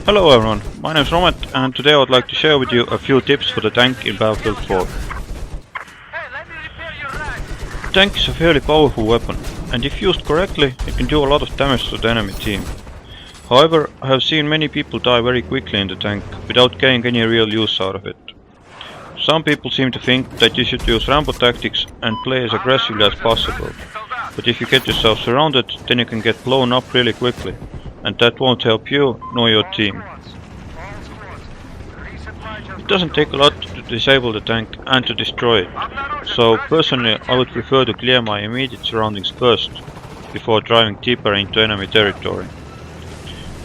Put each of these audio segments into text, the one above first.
Hello everyone, my name is Romet and today I would like to share with you a few tips for the tank in Battlefield 4. The tank is a fairly powerful weapon and if used correctly it can do a lot of damage to the enemy team. However, I have seen many people die very quickly in the tank without getting any real use out of it. Some people seem to think that you should use Rambo tactics and play as aggressively as possible, but if you get yourself surrounded then you can get blown up really quickly. And that won't help you nor your team. It doesn't take a lot to disable the tank and to destroy it, so personally I would prefer to clear my immediate surroundings first, before driving deeper into enemy territory.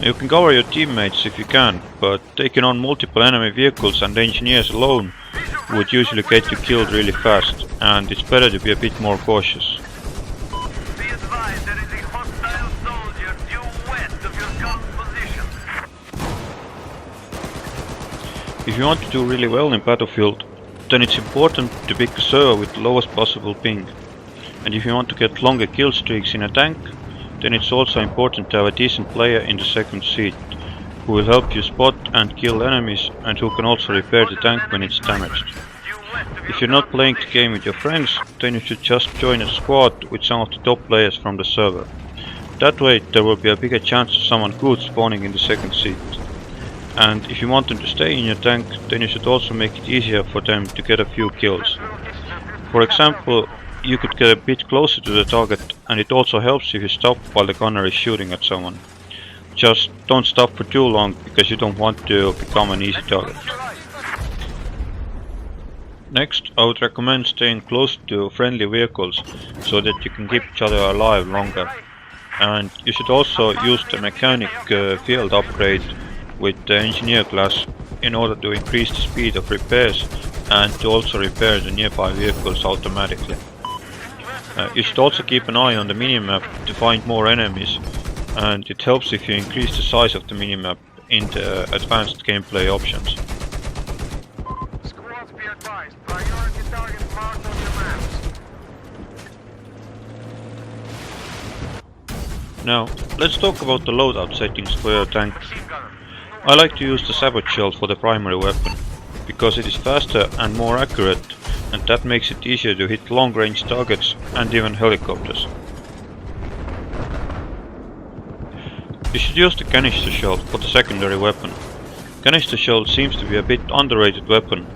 You can cover your teammates if you can, but taking on multiple enemy vehicles and engineers alone would usually get you killed really fast, and it's better to be a bit more cautious. If you want to do really well in Battlefield, then it's important to pick a server with the lowest possible ping. And if you want to get longer kill streaks in a tank, then it's also important to have a decent player in the second seat, who will help you spot and kill enemies and who can also repair the tank when it's damaged. If you're not playing the game with your friends, then you should just join a squad with some of the top players from the server. That way there will be a bigger chance of someone good spawning in the second seat. And if you want them to stay in your tank, then you should also make it easier for them to get a few kills. For example, you could get a bit closer to the target, and it also helps if you stop while the gunner is shooting at someone. Just don't stop for too long, because you don't want to become an easy target. Next, I would recommend staying close to friendly vehicles, so that you can keep each other alive longer. And you should also use the mechanic field upgrade with the engineer class in order to increase the speed of repairs and to also repair the nearby vehicles automatically. You should also keep an eye on the minimap to find more enemies, and it helps if you increase the size of the minimap in the advanced gameplay options. Squads be advised, priority targets marked on your maps. Now, let's talk about the loadout settings for your tank. I like to use the Sabot Shell for the primary weapon, because it is faster and more accurate, and that makes it easier to hit long range targets and even helicopters. You should use the Canister Shell for the secondary weapon. Canister Shell seems to be a bit underrated weapon,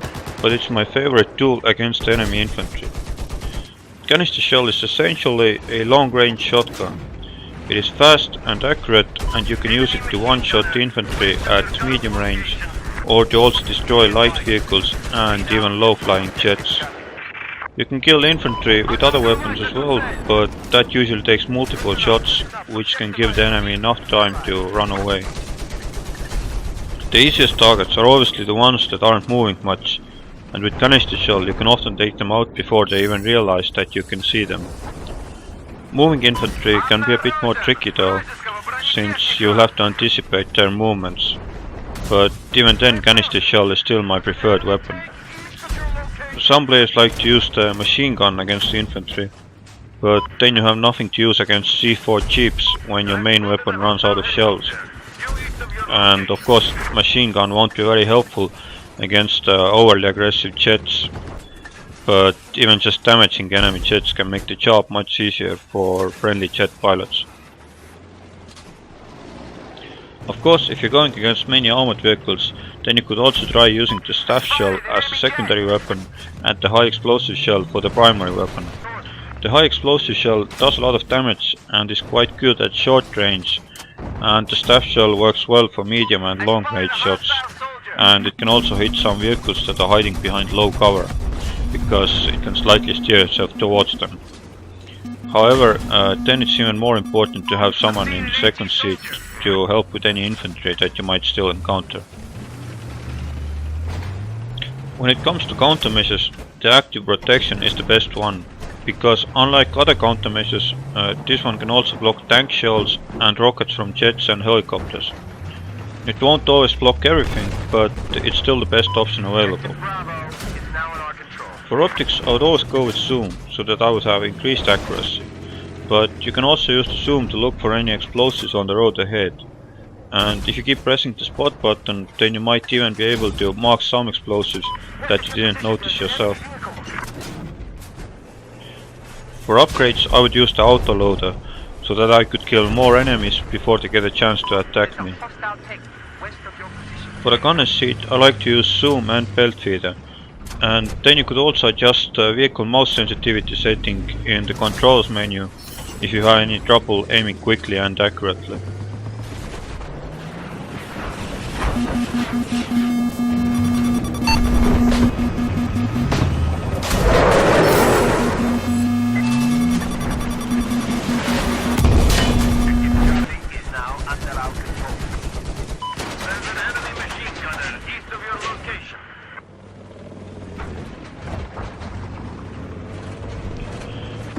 but it's my favorite tool against enemy infantry. Canister Shell is essentially a long range shotgun. It is fast and accurate, and you can use it to one-shot infantry at medium range, or to also destroy light vehicles and even low-flying jets. You can kill infantry with other weapons as well, but that usually takes multiple shots, which can give the enemy enough time to run away. The easiest targets are obviously the ones that aren't moving much, and with Canister Shell you can often take them out before they even realize that you can see them. Moving infantry can be a bit more tricky though, since you'll have to anticipate their movements, but even then Canister Shell is still my preferred weapon. Some players like to use the machine gun against the infantry, but then you have nothing to use against C4 jeeps when your main weapon runs out of shells. And of course machine gun won't be very helpful against overly aggressive jets. But even just damaging enemy jets can make the job much easier for friendly jet pilots. Of course, if you're going against many armored vehicles, then you could also try using the Staff Shell as the secondary weapon and the High Explosive Shell for the primary weapon. The High Explosive Shell does a lot of damage and is quite good at short range, and the Staff Shell works well for medium and long range shots, and it can also hit some vehicles that are hiding behind low cover, because it can slightly steer itself towards them. However, then it's even more important to have someone in the second seat to help with any infantry that you might still encounter. When it comes to countermeasures, the active protection is the best one, because unlike other countermeasures, this one can also block tank shells and rockets from jets and helicopters. It won't always block everything, but it's still the best option available. For optics I would always go with zoom, so that I would have increased accuracy, but you can also use the zoom to look for any explosives on the road ahead. and if you keep pressing the spot button, then you might even be able to mark some explosives that you didn't notice yourself. For upgrades I would use the auto loader, so that I could kill more enemies before they get a chance to attack me. For the gunner seat I like to use zoom and belt feeder, and then you could also adjust the vehicle mouse sensitivity setting in the controls menu if you have any trouble aiming quickly and accurately.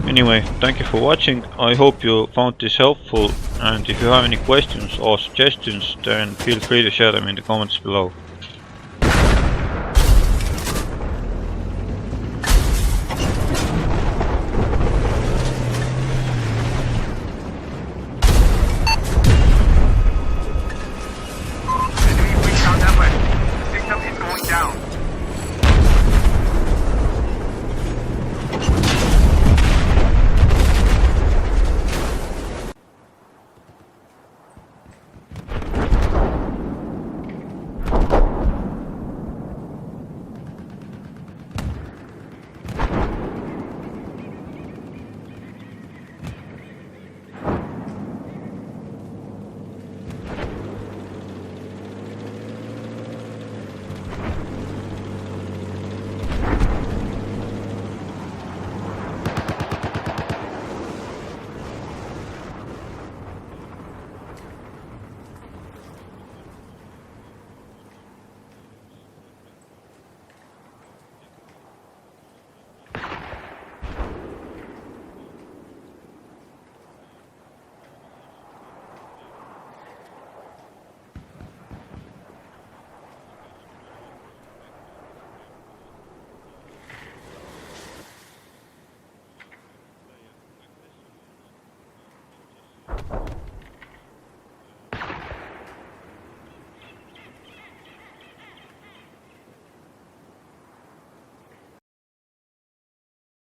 Anyway, thank you for watching. I hope you found this helpful, and if you have any questions or suggestions, then feel free to share them in the comments below.